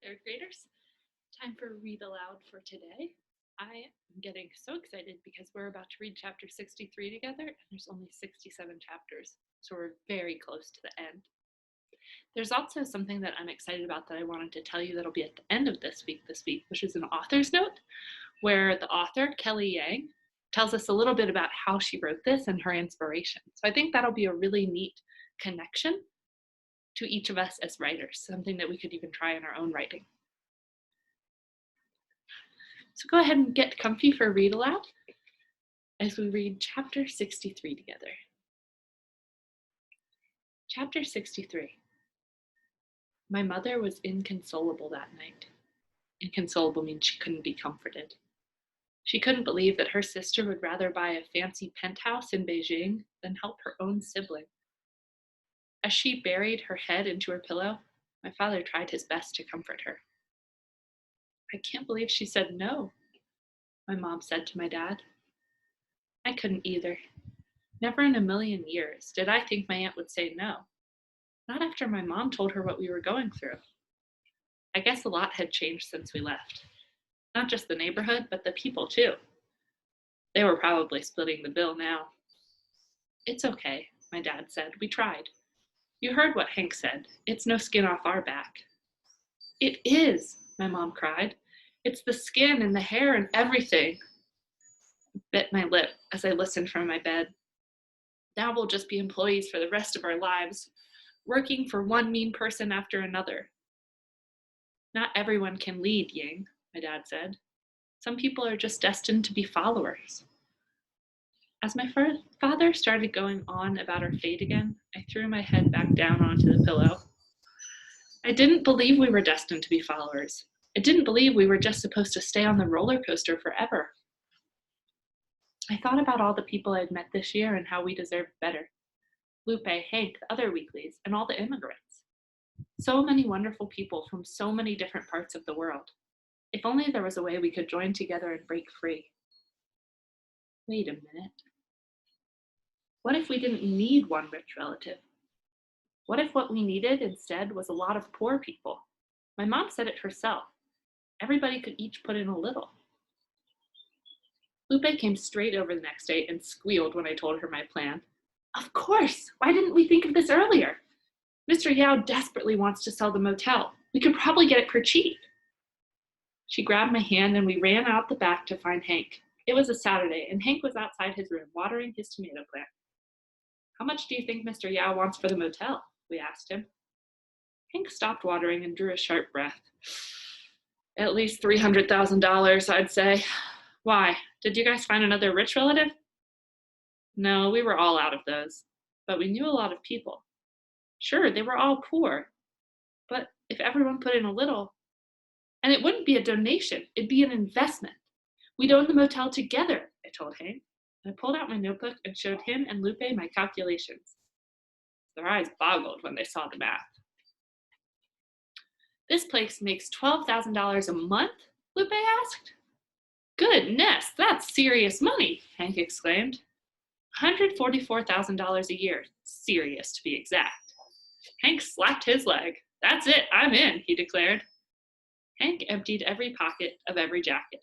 Third graders, time for read aloud for today. I am getting so excited because we're about to read chapter 63 together, and there's only 67 chapters, so we're very close to the end. There's also something that I'm excited about that I wanted to tell you that'll be at the end of this week, which is an author's note, where the author, Kelly Yang, tells us a little bit about how she wrote this and her inspiration. So I think that'll be a really neat connection to each of us as writers, something that we could even try in our own writing. So go ahead and get comfy for read aloud as we read chapter 63 together. Chapter 63. My mother was inconsolable that night. Inconsolable means she couldn't be comforted. She couldn't believe that her sister would rather buy a fancy penthouse in Beijing than help her own sibling. As she buried her head into her pillow, my father tried his best to comfort her. I can't believe she said no, my mom said to my dad. I couldn't either. Never in a million years did I think my aunt would say no. Not after my mom told her what we were going through. I guess a lot had changed since we left. Not just the neighborhood, but the people too. They were probably splitting the bill now. It's okay, my dad said. We tried. You heard what Hank said. It's no skin off our back. It is, my mom cried. It's the skin and the hair and everything. I bit my lip as I listened from my bed. Now we'll just be employees for the rest of our lives, working for one mean person after another. Not everyone can lead, Yang, my dad said. Some people are just destined to be followers. As my father started going on about our fate again, I threw my head back down onto the pillow. I didn't believe we were destined to be followers. I didn't believe we were just supposed to stay on the roller coaster forever. I thought about all the people I'd met this year and how we deserved better. Lupe, Hank, the other weeklies, and all the immigrants. So many wonderful people from so many different parts of the world. If only there was a way we could join together and break free. Wait a minute. What if we didn't need one rich relative? What if what we needed instead was a lot of poor people? My mom said it herself. Everybody could each put in a little. Lupe came straight over the next day and squealed when I told her my plan. Of course! Why didn't we think of this earlier? Mr. Yao desperately wants to sell the motel. We could probably get it for cheap. She grabbed my hand and we ran out the back to find Hank. It was a Saturday and Hank was outside his room watering his tomato plant. How much do you think Mr. Yao wants for the motel? We asked him. Hank stopped watering and drew a sharp breath. At least $300,000, I'd say. Why? Did you guys find another rich relative? No, we were all out of those. But we knew a lot of people. Sure, they were all poor. But if everyone put in a little, and it wouldn't be a donation, it'd be an investment. We'd own the motel together, I told Hank. I pulled out my notebook and showed him and Lupe my calculations. Their eyes boggled when they saw the math. This place makes $12,000 a month? Lupe asked. Goodness, that's serious money, Hank exclaimed. $144,000 a year, serious to be exact. Hank slapped his leg. That's it, I'm in, he declared. Hank emptied every pocket of every jacket.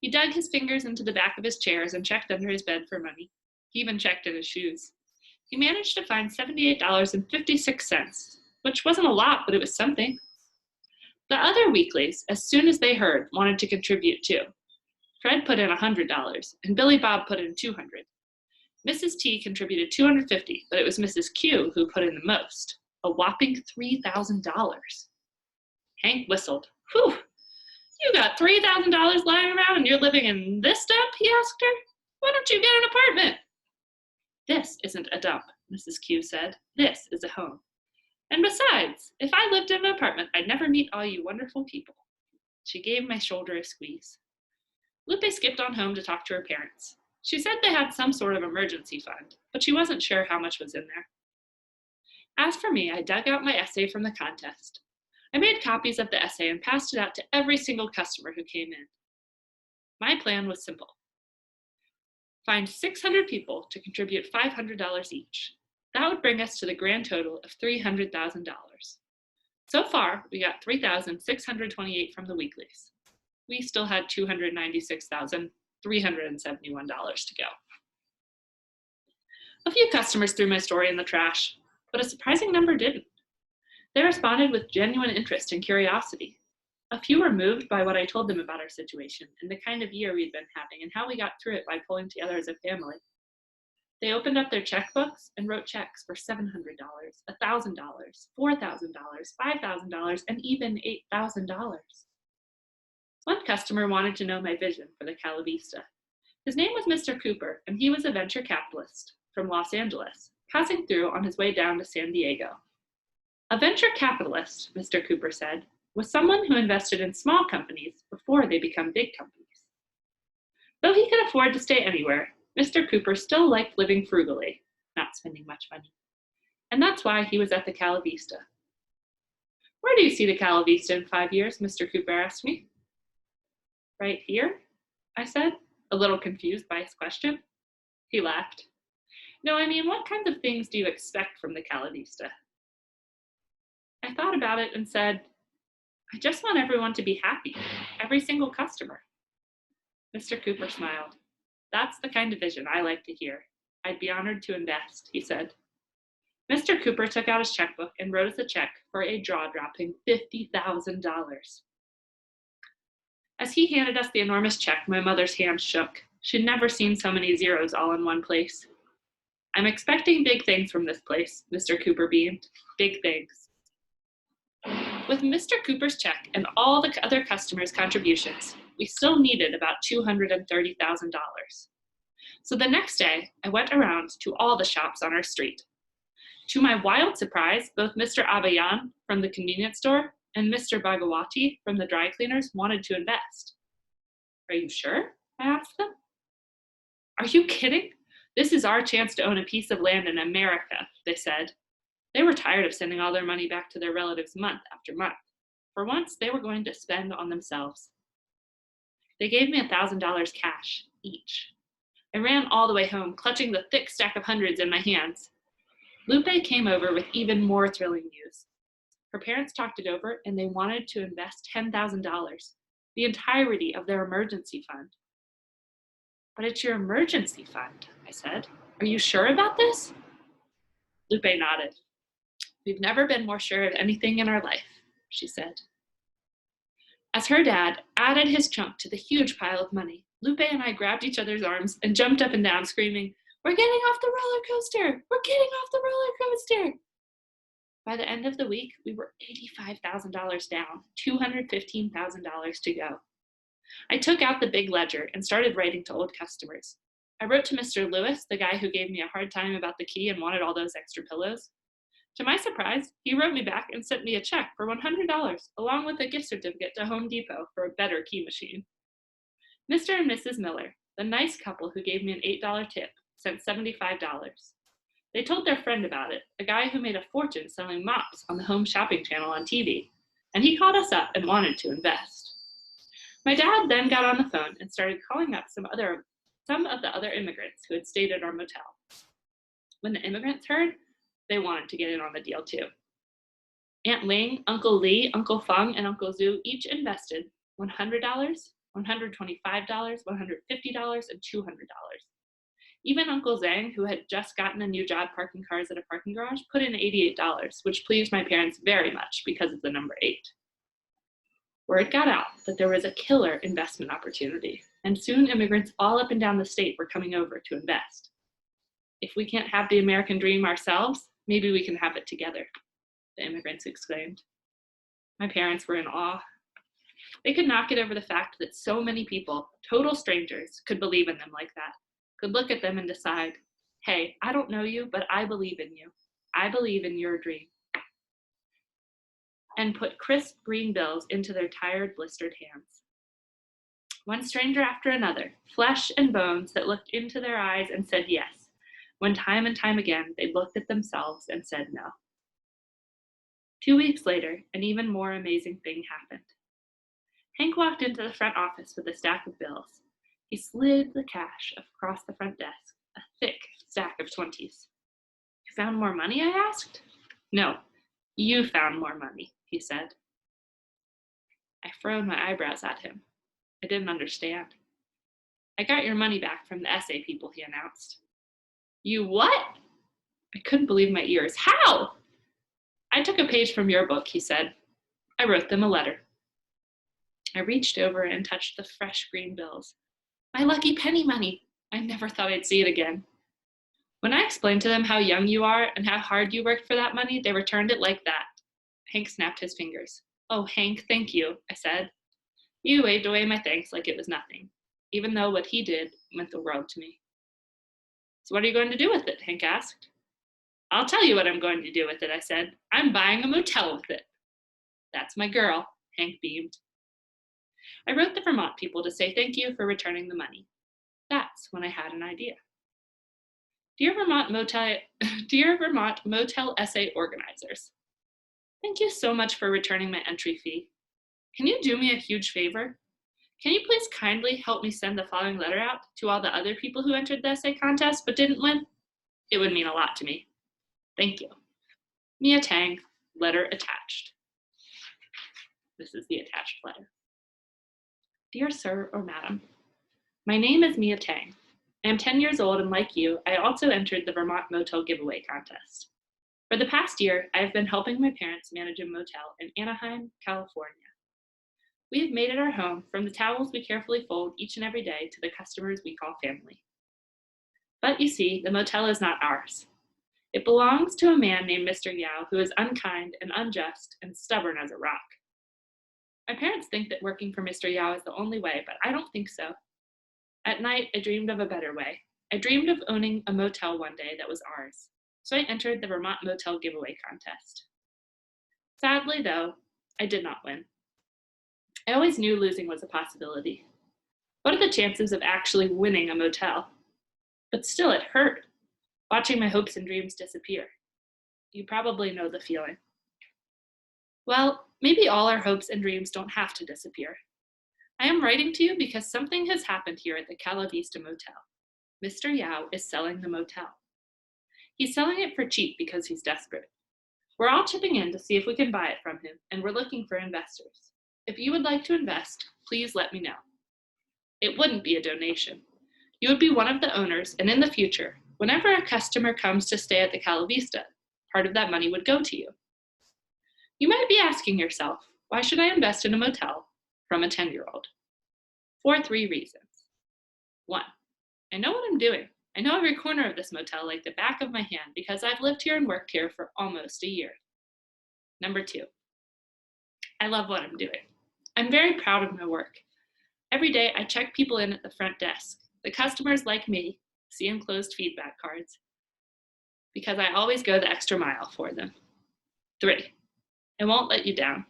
He dug his fingers into the back of his chairs and checked under his bed for money. He even checked in his shoes. He managed to find $78.56, which wasn't a lot, but it was something. The other weeklies, as soon as they heard, wanted to contribute too. Fred put in $100, and Billy Bob put in $200. Mrs. T contributed $250, but it was Mrs. Q who put in the most, a whopping $3,000. Hank whistled. Whew! You got $3,000 lying around and you're living in this dump? He asked her. Why don't you get an apartment? This isn't a dump, Mrs. Q said. This is a home. And besides, if I lived in an apartment, I'd never meet all you wonderful people. She gave my shoulder a squeeze. Lupe skipped on home to talk to her parents. She said they had some sort of emergency fund, but she wasn't sure how much was in there. As for me, I dug out my essay from the contest. I made copies of the essay and passed it out to every single customer who came in. My plan was simple. Find 600 people to contribute $500 each. That would bring us to the grand total of $300,000. So far, we got $3,628 from the weeklies. We still had $296,371 to go. A few customers threw my story in the trash, but a surprising number didn't. They responded with genuine interest and curiosity. A few were moved by what I told them about our situation and the kind of year we'd been having and how we got through it by pulling together as a family. They opened up their checkbooks and wrote checks for $700, $1,000, $4,000, $5,000, and even $8,000. One customer wanted to know my vision for the Cala Vista. His name was Mr. Cooper, and he was a venture capitalist from Los Angeles, passing through on his way down to San Diego. A venture capitalist, Mr. Cooper said, was someone who invested in small companies before they become big companies. Though he could afford to stay anywhere, Mr. Cooper still liked living frugally, not spending much money. And that's why he was at the Cala Vista. "Where do you see the Cala Vista in 5 years?" Mr. Cooper asked me. "Right here?" I said, a little confused by his question. He laughed. "No, I mean, what kinds of things do you expect from the Cala Vista?" I thought about it and said, "I just want everyone to be happy, every single customer." Mr. Cooper smiled. "That's the kind of vision I like to hear. I'd be honored to invest," he said. Mr. Cooper took out his checkbook and wrote us a check for a jaw-dropping $50,000. As he handed us the enormous check, my mother's hand shook. She'd never seen so many zeros all in one place. "I'm expecting big things from this place," Mr. Cooper beamed. "Big things." With Mr. Cooper's check and all the other customers' contributions, we still needed about $230,000. So the next day, I went around to all the shops on our street. To my wild surprise, both Mr. Abayan from the convenience store and Mr. Bhagawati from the dry cleaners wanted to invest. "Are you sure?" I asked them. "Are you kidding? This is our chance to own a piece of land in America," they said. They were tired of sending all their money back to their relatives month after month. For once, they were going to spend on themselves. They gave me $1,000 cash, each. I ran all the way home, clutching the thick stack of hundreds in my hands. Lupe came over with even more thrilling news. Her parents talked it over, and they wanted to invest $10,000, the entirety of their emergency fund. "But it's your emergency fund," I said. "Are you sure about this?" Lupe nodded. "We've never been more sure of anything in our life," she said. As her dad added his chunk to the huge pile of money, Lupe and I grabbed each other's arms and jumped up and down, screaming, "We're getting off the roller coaster! We're getting off the roller coaster!" By the end of the week, we were $85,000 down, $215,000 to go. I took out the big ledger and started writing to old customers. I wrote to Mr. Lewis, the guy who gave me a hard time about the key and wanted all those extra pillows. To my surprise, he wrote me back and sent me a check for $100, along with a gift certificate to Home Depot for a better key machine. Mr. and Mrs. Miller, the nice couple who gave me an $8 tip, sent $75. They told their friend about it, a guy who made a fortune selling mops on the Home Shopping Channel on TV, and he called us up and wanted to invest. My dad then got on the phone and started calling up some of the other immigrants who had stayed at our motel. When the immigrants heard, they wanted to get in on the deal too. Aunt Ling, Uncle Lee, Uncle Feng, and Uncle Zhu each invested $100, $125, $150, and $200. Even Uncle Zhang, who had just gotten a new job parking cars at a parking garage, put in $88, which pleased my parents very much because of the number 8. Word got out that there was a killer investment opportunity, and soon immigrants all up and down the state were coming over to invest. "If we can't have the American dream ourselves, maybe we can have it together," the immigrants exclaimed. My parents were in awe. They could not get over the fact that so many people, total strangers, could believe in them like that, could look at them and decide, "Hey, I don't know you, but I believe in you. I believe in your dream," and put crisp green bills into their tired, blistered hands. One stranger after another, flesh and bones that looked into their eyes and said yes, when time and time again they looked at themselves and said no. 2 weeks later, an even more amazing thing happened. Hank walked into the front office with a stack of bills. He slid the cash across the front desk, a thick stack of 20s. "You found more money?" I asked. "No, you found more money," he said. I furrowed my eyebrows at him. I didn't understand. I got your money back from the essay people, he announced. You what? I couldn't believe my ears. How? I took a page from your book, he said. I wrote them a letter. I reached over and touched the fresh green bills. My lucky penny money. I never thought I'd see it again. When I explained to them how young you are and how hard you worked for that money, they returned it like that. Hank snapped his fingers. Oh, Hank, thank you, I said. He waved away my thanks like it was nothing, even though what he did meant the world to me. So what are you going to do with it? Hank asked. I'll tell you what I'm going to do with it, I said. I'm buying a motel with it. That's my girl, Hank beamed. I wrote the Vermont people to say thank you for returning the money. That's when I had an idea. Dear Vermont Motel Essay Organizers, thank you so much for returning my entry fee. Can you do me a huge favor? Can you please kindly help me send the following letter out to all the other people who entered the essay contest but didn't win? It would mean a lot to me. Thank you. Mia Tang, letter attached. This is the attached letter. Dear Sir or Madam, my name is Mia Tang. I am 10 years old and like you, I also entered the Vermont Motel Giveaway Contest. For the past year, I have been helping my parents manage a motel in Anaheim, California. We have made it our home from the towels we carefully fold each and every day to the customers we call family. But you see, the motel is not ours. It belongs to a man named Mr. Yao who is unkind and unjust and stubborn as a rock. My parents think that working for Mr. Yao is the only way, but I don't think so. At night, I dreamed of a better way. I dreamed of owning a motel one day that was ours. So I entered the Vermont Motel Giveaway Contest. Sadly, though, I did not win. I always knew losing was a possibility. What are the chances of actually winning a motel? But still, it hurt, watching my hopes and dreams disappear. You probably know the feeling. Well, maybe all our hopes and dreams don't have to disappear. I am writing to you because something has happened here at the Cala Vista Motel. Mr. Yao is selling the motel. He's selling it for cheap because he's desperate. We're all chipping in to see if we can buy it from him, and we're looking for investors. If you would like to invest, please let me know. It wouldn't be a donation. You would be one of the owners, and in the future, whenever a customer comes to stay at the Cala Vista, part of that money would go to you. You might be asking yourself, why should I invest in a motel from a 10-year-old? For 3 reasons. 1, I know what I'm doing. I know every corner of this motel like the back of my hand because I've lived here and worked here for almost a year. Number 2, I love what I'm doing. I'm very proud of my work. Every day I check people in at the front desk. The customers like me see enclosed feedback cards because I always go the extra mile for them. 3, I won't let you down.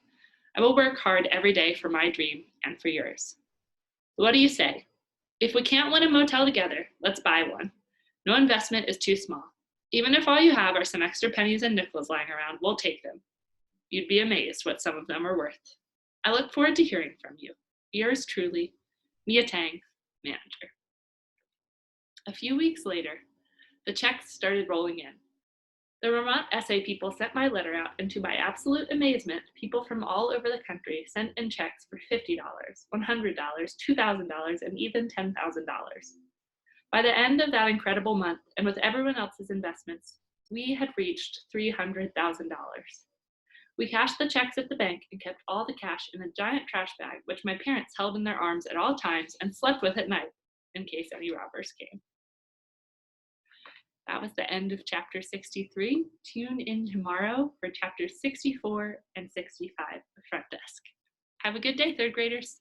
I will work hard every day for my dream and for yours. What do you say? If we can't win a motel together, let's buy one. No investment is too small. Even if all you have are some extra pennies and nickels lying around, we'll take them. You'd be amazed what some of them are worth. I look forward to hearing from you. Yours truly, Mia Tang, manager. A few weeks later, the checks started rolling in. The Vermont essay people sent my letter out, and to my absolute amazement, people from all over the country sent in checks for $50, $100, $2,000, and even $10,000. By the end of that incredible month, and with everyone else's investments, we had reached $300,000. We cashed the checks at the bank and kept all the cash in a giant trash bag, which my parents held in their arms at all times and slept with at night in case any robbers came. That was the end of chapter 63. Tune in tomorrow for chapters 64 and 65, the front desk. Have a good day, third graders.